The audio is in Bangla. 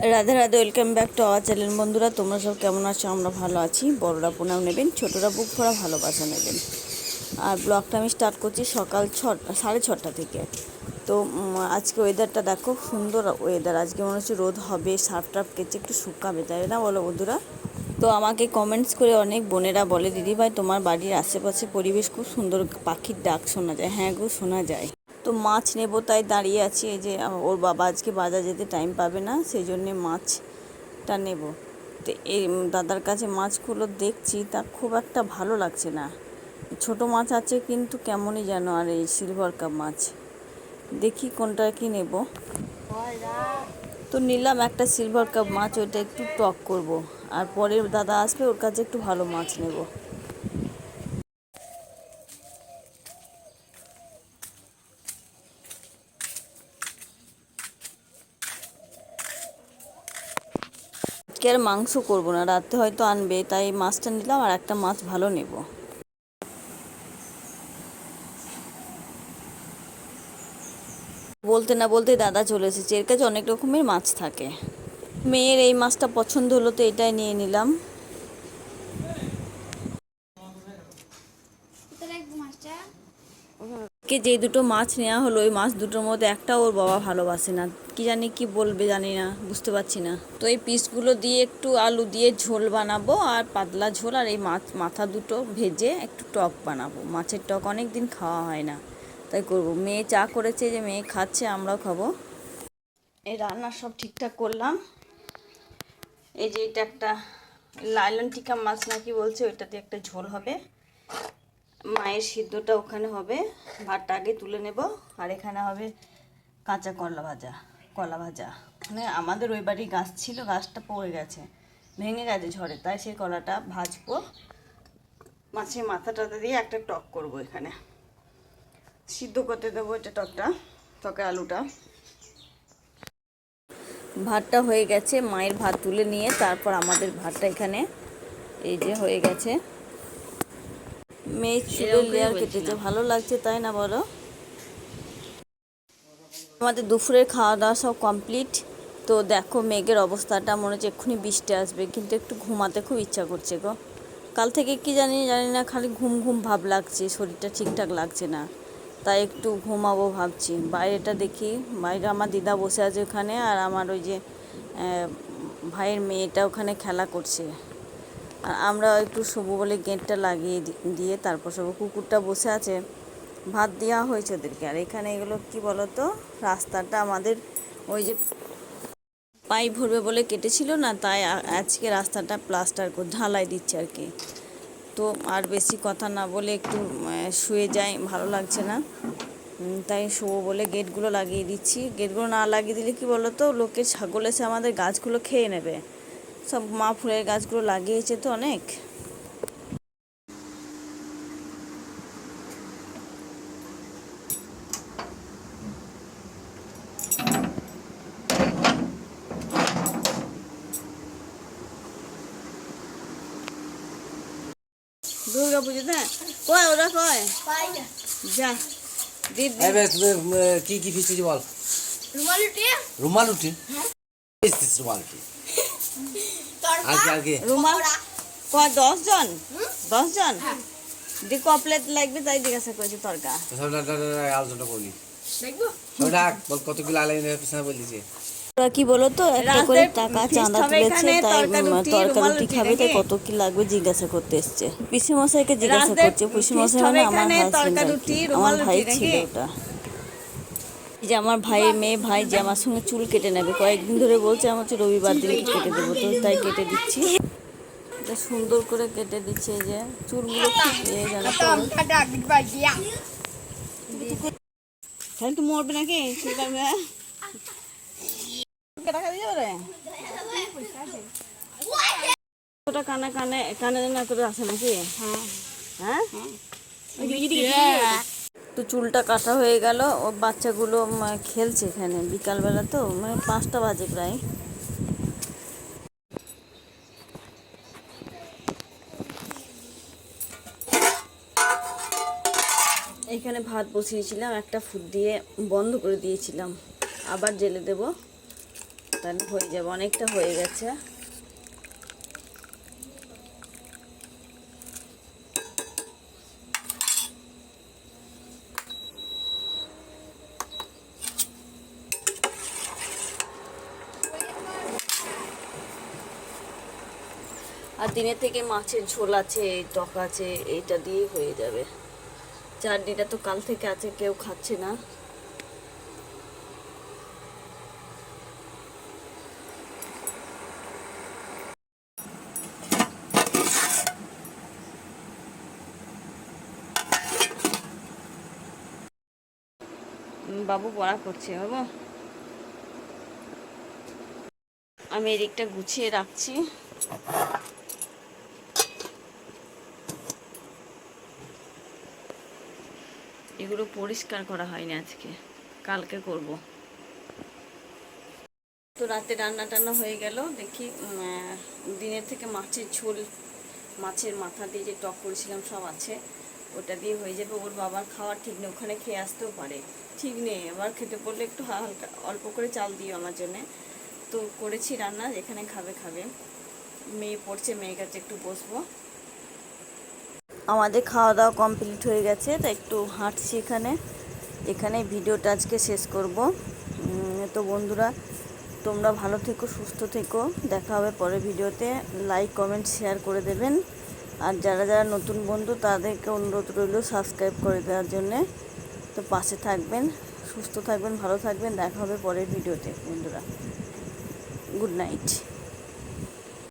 Radhe Radhe, welcome back to our channel. বন্ধুরা, তোমরা সব কেমন আছো? আমরা ভালো আছি। বড়রা প্রণাম নেবেন, ছোটরা বুক ভরা ভালোবাসা নেবেন। আর ব্লগটা আমি স্টার্ট করছি সকাল 6:30 থেকে। তো আজকে ওয়েদারটা দেখো, সুন্দর ওয়েদার। আজকে মনে হচ্ছে রোদ হবে, সার্ফ টার্ফ কেচে একটু শুকাবে, তাই না বলো বন্ধুরা? তো আমাকে কমেন্টস করে অনেক বোনেরা বলে, দিদি ভাই তোমার বাড়ির আশেপাশে পরিবেশ খুব সুন্দর, পাখির ডাক শোনা যায়। হ্যাঁ গো, শোনা যায়। তো মাছ নেব, তাই দাঁড়িয়ে আছি। এই যে ওর বাবা আজকে বাজার যেতে টাইম পাবে না, সেই জন্যে মাছটা নেব। তো এই দাদার কাছে মাছগুলো দেখছি, তা খুব একটা ভালো লাগছে না। ছোট মাছ আছে কিন্তু কেমনই যেন, আর এই সিলভার কাপ মাছ। দেখি কোনটা কি নেব। তো নিলাম একটা সিলভার কাপ মাছ, ওইটা একটু টক করব। আর পরের দাদা আসবে, ওর কাছে একটু ভালো মাছ নেব। আজকে আর মাংস করবো না, রাতে হয়তো আনবে, তাই মাছটা নিলাম। আর একটা মাছ ভালো নেব। বলতে না বলতেই দাদা চলে এসেছে। এর কাছে অনেক রকমের মাছ থাকে। মেয়ের এই মাছটা পছন্দ হলো, তো এটাই নিয়ে নিলাম। কে যে দুটো মাছ নেওয়া হলো, ওই মাছ দুটোর মধ্যে একটা ওর বাবা ভালোবাসে না। কি জানি কি বলবে, জানি না, বুঝতে পারছি না। তো এই পিসগুলো দিয়ে একটু আলু দিয়ে ঝোল বানাবো, আর পাতলা ঝোল। আর এই মাছ মাথা দুটো ভেজে একটু টক বানাবো। মাছের টক অনেক দিন খাওয়া হয় না, তাই করব। মেয়ে চা করেছে, যে মেয়ে খাচ্ছে, আমরাও খাবো। এই রান্না সব ঠিকঠাক করলাম। এই যে এটা একটা লাইলন টিকা মাছ নাকি বলছে, ওইটা দিয়ে একটা ঝোল হবে। মায়ের সিদ্ধটা ওখানে হবে, ভাতটা আগে তুলে নেব। আর এখানে হবে কাঁচা কলা ভাজা। মানে আমাদের ওই বাড়ি গাছ ছিল, গাছটা পড়ে গেছে, ভেঙে গেছে ঝড়ে, তাই সেই কলাটা ভাজবো। মাছের মাথাটাতে দিয়ে একটা টক করব, এখানে সিদ্ধ করতে দেবো এটা টকের আলুটা। ভাতটা হয়ে গেছে, মায়ের ভাত তুলে নিয়ে তারপর আমাদের ভাতটা এখানে এই যে হয়ে গেছে। মেয়ে চুলের লেয়ার কেটেছে, ভালো লাগছে তাই না বলো? আমাদের দুপুরের খাওয়া দাওয়া সব কমপ্লিট। তো দেখো মেঘের অবস্থাটা, মনে হচ্ছে এক্ষুনি বৃষ্টি আসবে, কিন্তু একটু ঘুমাতে খুব ইচ্ছা করছে গো। কাল থেকে কি জানি না, খালি ঘুম ঘুম ভাব লাগছে, শরীরটা ঠিকঠাক লাগছে না, তাই একটু ঘুমাবো ভাবছি। বাইরেটা দেখি, বাইরে আমার দিদা বসে আছে ওখানে, আর আমার ওই যে ভাইয়ের মেয়েটা ওখানে খেলা করছে। আর আমরা একটু শোবো বলে গেটটা লাগিয়ে দিয়ে তারপর শোবো। কুকুরটা বসে আছে, ভাত দেওয়া হয়েছে ওদেরকে। আর এখানে এগুলো কি বলতো, রাস্তাটা আমাদের ওই যে পাইপ ভরবে বলে কেটেছিল না, তাই আজকে রাস্তাটা প্লাস্টার করে ঢালাই দিচ্ছে আর কি। তো আর বেশি কথা না বলে একটু শুয়ে যাই, ভালো লাগছে না, তাই শোবো বলে গেটগুলো লাগিয়ে দিচ্ছি। গেটগুলো না লাগিয়ে দিলে কি বলতো, লোকের ছাগল এসে আমাদের গাছগুলো খেয়ে নেবে। সব মা ফুলের গাছগুলো লাগিয়েছে তো অনেক। দুর্গা পুজোতে কয় ওরা কয় যা দিদি কি কি ফিস বল। রুমাল রুটি রুমাল রুটি রুমাল কয় 10 জন 10 জন দি কপলেট লাগবে, তাই জিজ্ঞাসা করেছি। তরকা আলোচনা করলি বল কতগুলো আলাই পিছনে বলছে। ওরা কি বলো তো, একটা করে টাকা চাঁদা তুলেছে, তাই তরকা রুটি খাবে, তাই কত কি লাগবে জিজ্ঞাসা করতে এসছে। পিসি মশাইকে জিজ্ঞাসা করছে। পিসি মশাই মানে আমার হাজবেন্ড আর কি, আমার ভাই ছিল ওটা। যে আমার ভাইয়ের মেয়ে, ভাই যে আমার সঙ্গে চুল কেটে নেবে, কয়েকদিন ধরে বলছে আমার হচ্ছে রবিবার দিন কেটে দেবো, তো তাই কেটে দিচ্ছি। এটা সুন্দর করে কেটে দিচ্ছে। এই যে চুলগুলো জানো তো, তাহলে তো মরবে নাকি চুল কাটবে? টাকা দিয়ে রে ওটা কানে কানে কানে না করে আসে নাকি? হ্যাঁ, তো চুলটা কাটা হয়ে গেল। ও বাচ্চাগুলো খেলছে এখানে, বিকালবেলা তো, মানে 5টা বাজে প্রায়। এখানে ভাত বসিয়েছিলাম, একটা ফুট দিয়ে বন্ধ করে দিয়েছিলাম, আবার জেলে দেব। তাহলে হয়ে যাবে, অনেকটা হয়ে গেছে। আর দিনের থেকে মাছের ঝোল আছে, টক আছে, এইটা দিয়ে হয়ে যাবে। চাটনিটা তো কাল থেকে আছে, কেউ খাচ্ছে না। বাবু পড়া করছে। বাবু, আমি এদিকটা গুছিয়ে রাখছি। এগুলো পরিষ্কার করা হয়নি আজকে, কালকে করব। তো রাতে রান্না টান্না হয়ে গেল। দেখি দিনের থেকে মাছের ঝোল, মাছের মাথা দিয়ে যে টক করেছিলাম সব আছে, ওটা দিয়ে হয়ে যাবে। ওর বাবার খাওয়ার ঠিক নেই, ওখানে খেয়ে আসতেও পারে, ঠিক নেই। আবার খেতে পড়লে একটু হালকা অল্প করে চাল দিও আমার জন্যে। তো করেছি রান্না, যেখানে খাবে খাবে। মেয়ে পড়ছে, মেয়ের কাছে একটু বসবো। আমাদের খাওয়া দাওয়া কমপ্লিট হয়ে গেছে, তাই একটু হাঁটছি এখানে ভিডিওটা আজকে শেষ করব। তো বন্ধুরা, তোমরা ভালো থেকো, সুস্থ থেকো। দেখা হবে পরের ভিডিওতে। লাইক কমেন্ট শেয়ার করে দেবেন। আর যারা যারা নতুন বন্ধু তাদেরকে অনুরোধ রইল সাবস্ক্রাইব করে দেওয়ার জন্যে। তো পাশে থাকবেন, সুস্থ থাকবেন, ভালো থাকবেন। দেখা হবে পরের ভিডিওতে বন্ধুরা। Good night.